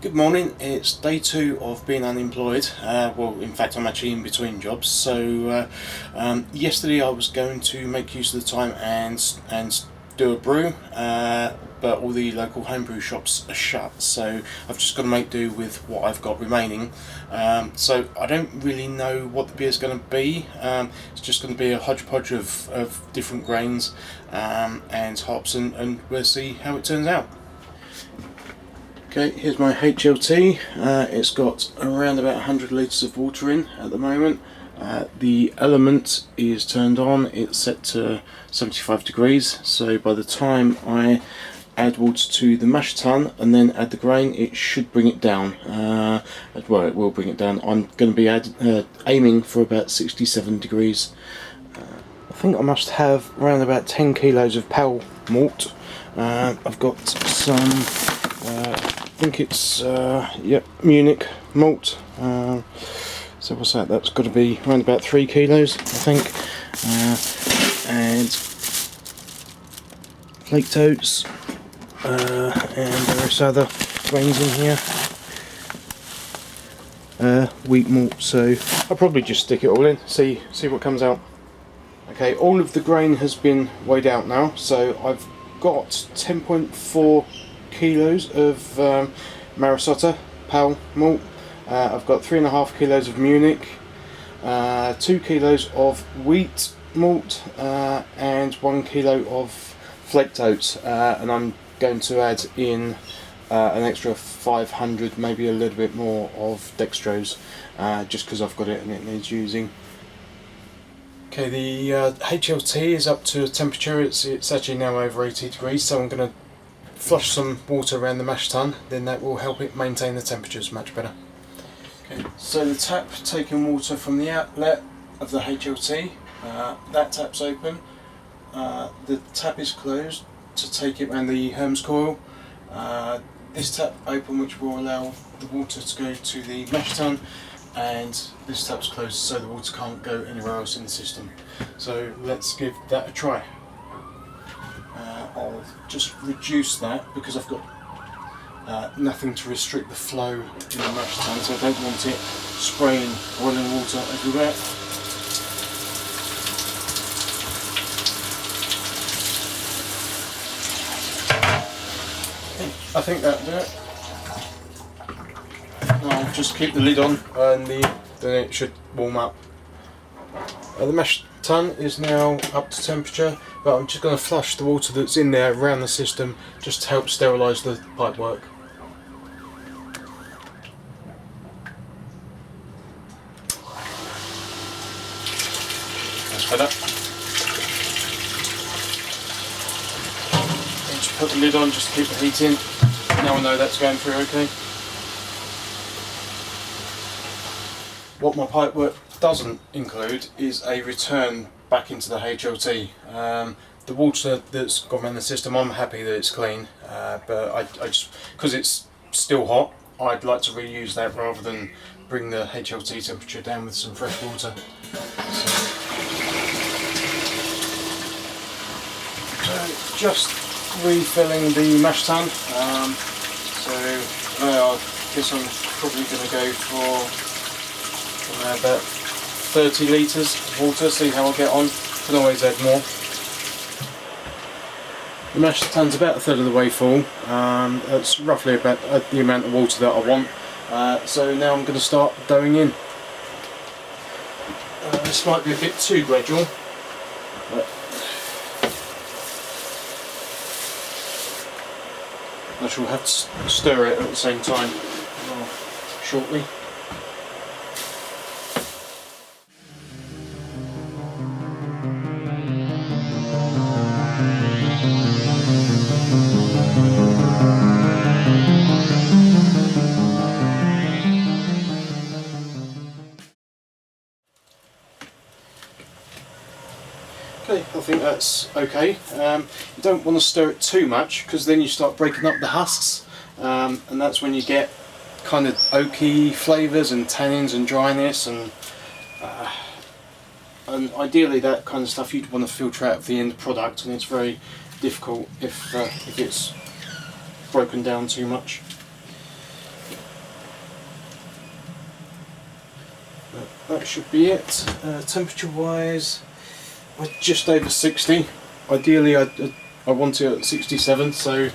Good morning, it's day 2 of being unemployed. Well, in fact I'm actually in between jobs. So yesterday I was going to make use of the time and do a brew, but all the local homebrew shops are shut, so I've just got to make do with what I've got remaining. So I don't really know what the beer is going to be. It's just going to be a hodgepodge of different grains and hops, and we'll see how it turns out. Okay, here's my HLT. It's got around about 100 litres of water in at the moment. The element is turned on, it's set to 75 degrees, so by the time I add water to the mash tun and then add the grain, it should bring it down. Well, it will bring it down. I'm going to be aiming for about 67 degrees. I think I must have around about 10 kilos of pale malt. I've got some I think it's Munich malt. So what's that? That's got to be around about 3 kilos, I think. And flaked oats, and various other grains in here. Wheat malt. So I'll probably just stick it all in, see what comes out. Okay, all of the grain has been weighed out now, so I've got 10.4 kilos of Marisota pale malt. I've got 3.5 kilos of Munich, 2 kilos of wheat malt, and 1 kilo of flaked oats, and I'm going to add in an extra 500, maybe a little bit more of dextrose, just because I've got it and it needs using. Okay, the HLT is up to a temperature, it's actually now over 80 degrees, so I'm going to flush some water around the mash tun, then that will help it maintain the temperatures much better. Okay, so the tap taking water from the outlet of the HLT, that tap's open, the tap is closed to take it around the Hermes coil, this tap open which will allow the water to go to the mash tun, and this tap's closed so the water can't go anywhere else in the system. So let's give that a try. I'll just reduce that because I've got nothing to restrict the flow in the mash tun, so I don't want it spraying boiling water everywhere. I think that'll do it. I'll just keep the lid on and then it should warm up. The mash tun is now up to temperature, but I'm just going to flush the water that's in there around the system just to help sterilise the pipework. That's better. Just put the lid on just to keep the heat in. Now I know that's going through okay. What my pipework doesn't include is a return back into the HLT. The water that's gone around the system, I'm happy that it's clean, but I just, because it's still hot, I'd like to reuse that rather than bring the HLT temperature down with some fresh water. So just refilling the mash tun. I guess I'm probably going to go for about 30 litres of water, see how I get on. Can always add more. The mash tun's about a third of the way full. That's roughly about the amount of water that I want. So now I'm going to start doughing in. This might be a bit too gradual, but I shall have to stir it at the same time shortly. Okay, I think that's okay. You don't want to stir it too much because then you start breaking up the husks, and that's when you get kind of oaky flavours and tannins and dryness, and ideally that kind of stuff you'd want to filter out of the end product, and it's very difficult if it's broken down too much. that should be it. Temperature wise, we're just over 60. Ideally I want it at 67, so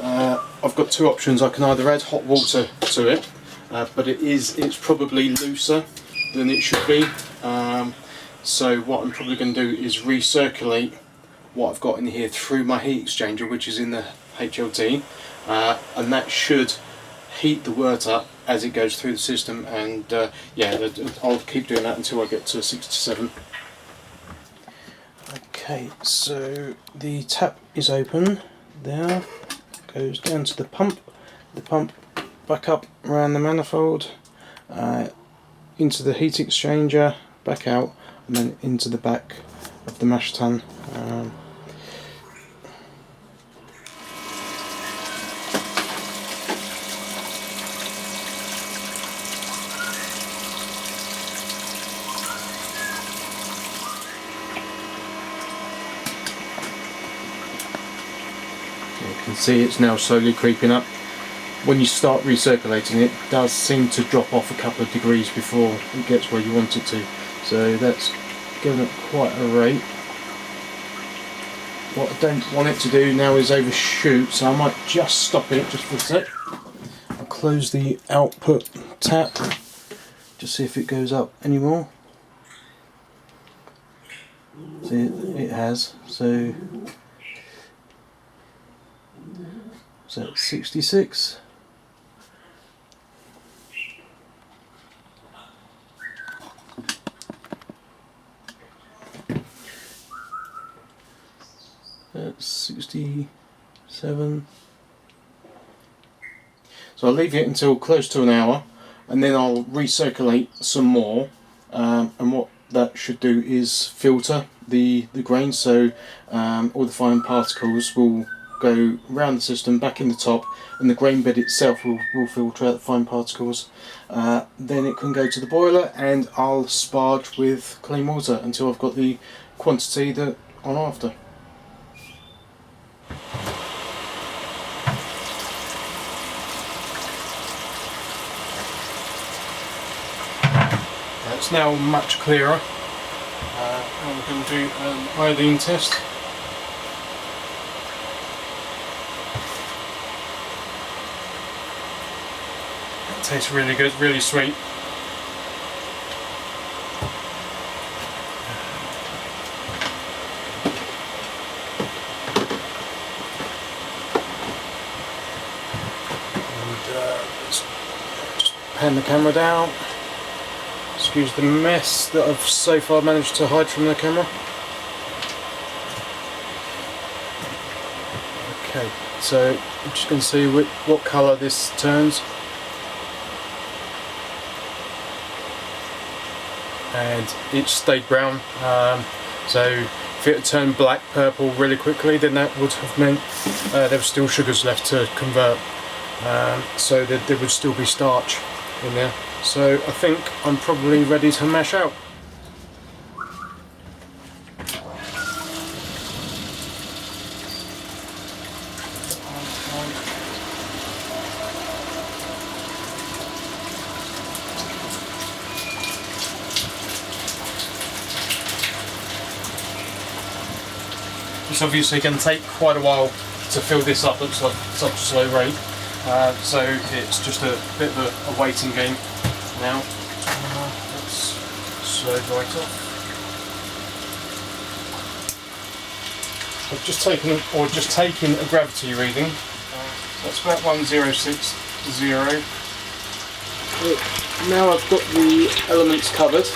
I've got two options. I can either add hot water to it, but it's probably looser than it should be. So what I'm probably going to do is recirculate what I've got in here through my heat exchanger, which is in the HLT, and that should heat the wort up as it goes through the system, and yeah, I'll keep doing that until I get to 67. Okay, so the tap is open there, goes down to the pump back up around the manifold, into the heat exchanger, back out, and then into the back of the mash tun. You can see it's now slowly creeping up. When you start recirculating, it does seem to drop off a couple of degrees before it gets where you want it to. So that's going at quite a rate. What I don't want it to do now is overshoot, so I might just stop it just for a sec. I'll close the output tap, just see if it goes up anymore. See, it has. So 66. That's 67. So I'll leave it until close to an hour, and then I'll recirculate some more, and what that should do is filter the grain, so all the fine particles will go around the system back in the top, and the grain bed itself will filter out the fine particles. Then it can go to the boiler, and I'll sparge with clean water until I've got the quantity that I'm after. It's now much clearer. And we're going to do an iodine test. It tastes really good, really sweet. And let's just pan the camera down. Excuse the mess that I've so far managed to hide from the camera. Okay, so I'm just going to see what colour this turns. And it stayed brown, so if it had turned black purple really quickly, then that would have meant there were still sugars left to convert, so that there would still be starch in there. So I think I'm probably ready to mash out. It's obviously going to take quite a while to fill this up at such a slow rate, so it's just a bit of a waiting game now. Let's slide right off. I've just taken a gravity reading. That's about 1060. Now I've got the elements covered.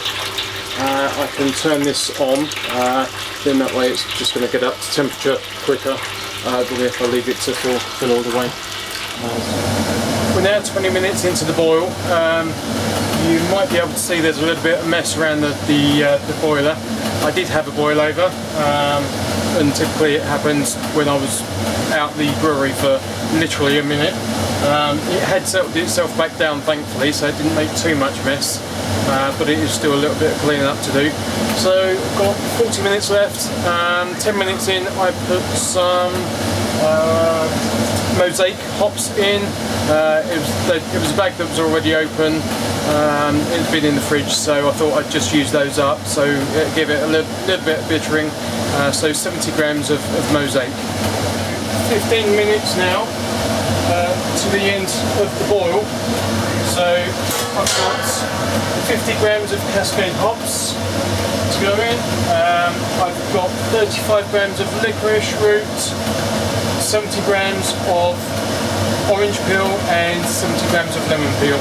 I can turn this on, then that way it's just going to get up to temperature quicker than if I leave it to fill all the way. We're now 20 minutes into the boil. You might be able to see there's a little bit of mess around the boiler. I did have a boil over, and typically it happens when I was out the brewery for literally a minute. It had settled itself back down thankfully, so it didn't make too much mess, but it is still a little bit of cleaning up to do. So I've got 40 minutes left. 10 minutes in I put some mosaic hops in. It was a bag that was already open. It's been in the fridge, so I thought I'd just use those up, so give it a little bit of bittering. So 70 grams of mosaic. 15 minutes now to the end of the boil. So I've got 50 grams of Cascade hops to go in. I've got 35 grams of licorice root, 70 grams of orange peel and 70 grams of lemon peel.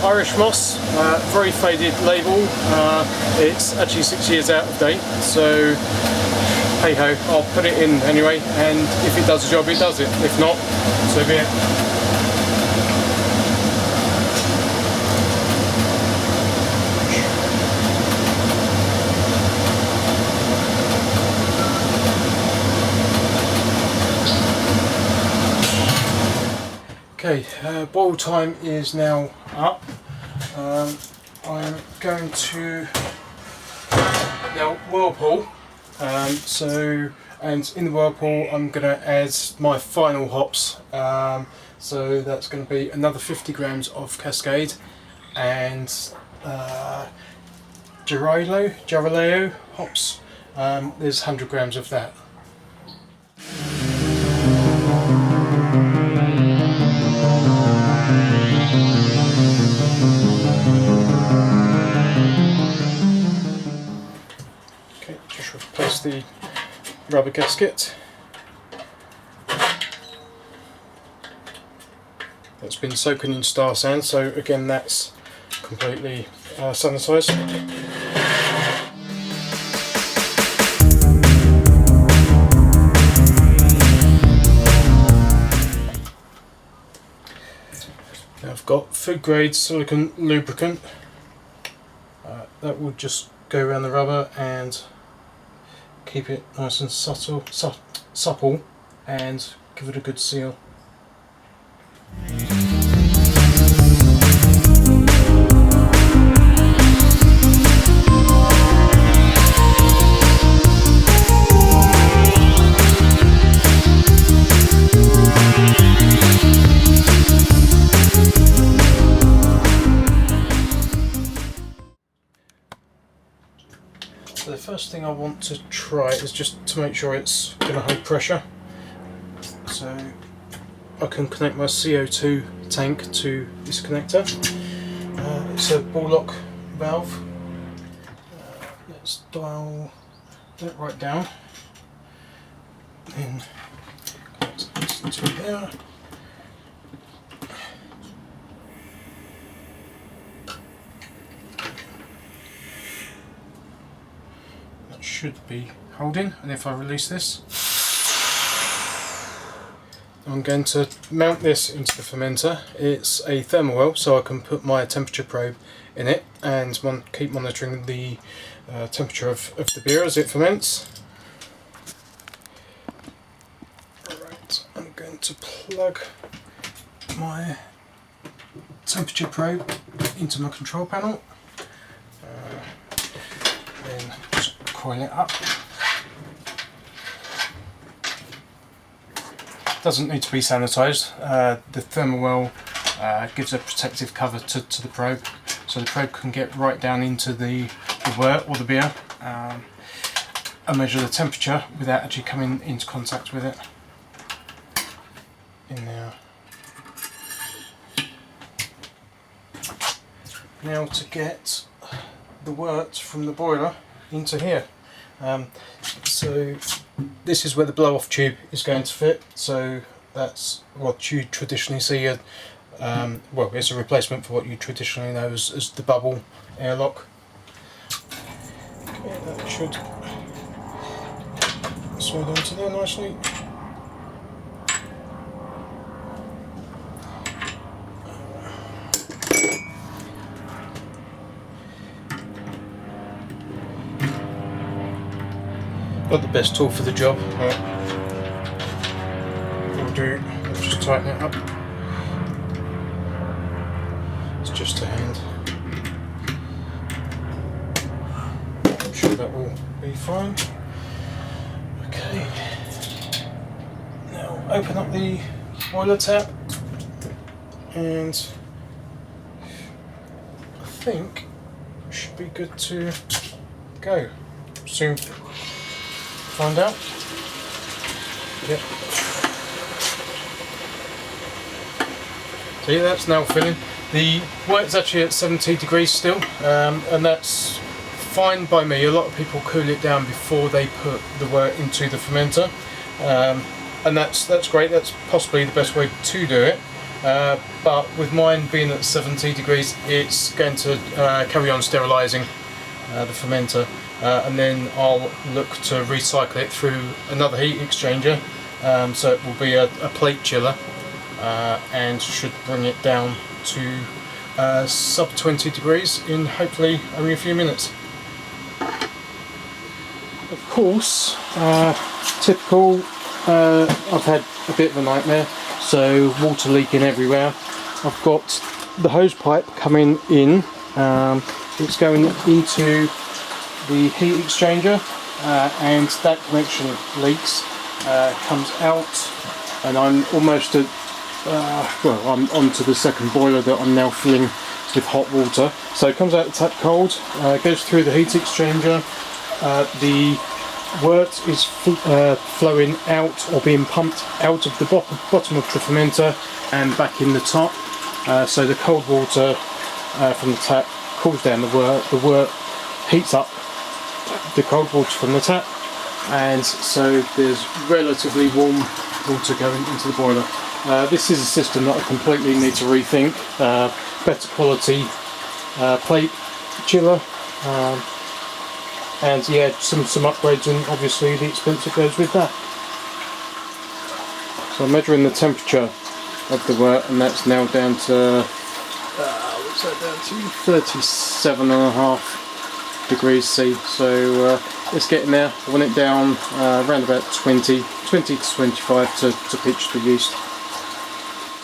Irish moss, very faded label. It's actually 6 years out of date, so hey ho, I'll put it in anyway, and if it does the job, it does it. If not, so be it. Okay, boil time is now up. I'm going to now whirlpool. And in the whirlpool, I'm going to add my final hops. So that's going to be another 50 grams of Cascade and Jaroleo hops. There's 100 grams of that. Okay, just replace the rubber gasket. That's been soaking in star sand, so again that's completely sanitised. Now I've got food grade silicone lubricant. That will just go around the rubber and keep it nice and supple and give it a good seal. So the first thing I want to try is just to make sure it's going to hold pressure. So I can connect my CO2 tank to this connector. It's a ball lock valve. Let's dial that right down. Then connect this into there. Should be holding, and if I release this, I'm going to mount this into the fermenter. It's a thermal well, so I can put my temperature probe in it and keep monitoring the temperature of the beer as it ferments. Right, I'm going to plug my temperature probe into my control panel. Then just coil it up. Doesn't need to be sanitised. The thermal well gives a protective cover to the probe, so the probe can get right down into the wort or the beer and measure the temperature without actually coming into contact with it. In there. Now to get the wort from the boiler into here. So this is where the blow-off tube is going to fit. So that's what you traditionally see. Well, it's a replacement for what you traditionally know as the bubble airlock. Okay, that should slide onto there nicely. Not the best tool for the job, but we'll do. Let's just tighten it up. It's just a hand. I'm sure that will be fine. Okay, now open up the boiler tap, and I think it should be good to go. Soon find out. Yep. So yeah, that's now filling. The wort's actually at 70 degrees still, and that's fine by me. A lot of people cool it down before they put the wort into the fermenter, and that's great. That's possibly the best way to do it. But with mine being at 70 degrees, it's going to carry on sterilising the fermenter, and then I'll look to recycle it through another heat exchanger. So it will be a plate chiller, and should bring it down to sub 20 degrees in hopefully only a few minutes. Of course, typical, I've had a bit of a nightmare, so water leaking everywhere. I've got the hose pipe coming in, it's going into the heat exchanger, and that connection leaks, comes out, and I'm almost at, well, I'm onto the second boiler that I'm now filling with hot water. So it comes out the tap cold, goes through the heat exchanger. The wort is flowing out, or being pumped out of the bottom of the fermenter and back in the top. So the cold water from the tap cools down the wort heats up the cold water from the tap, and so there's relatively warm water going into the boiler. This is a system that I completely need to rethink. Better quality plate chiller, and yeah, some upgrades, and obviously the expense that goes with that. So I'm measuring the temperature of the wort, and that's now down to what's that down to? 37.5 degrees C. So it's getting there. I want it down around about 20 to 25 to pitch the yeast.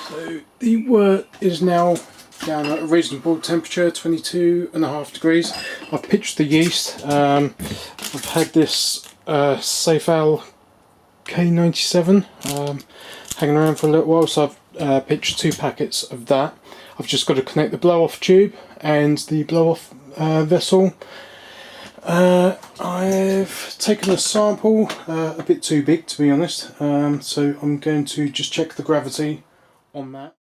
So the wort is now down at a reasonable temperature, 22.5 degrees. I've pitched the yeast. I've had this Safal K97 hanging around for a little while, so I've pitched 2 packets of that. I've just got to connect the blow-off tube and the blow-off vessel. I've taken a sample, a bit too big to be honest, so I'm going to just check the gravity on that.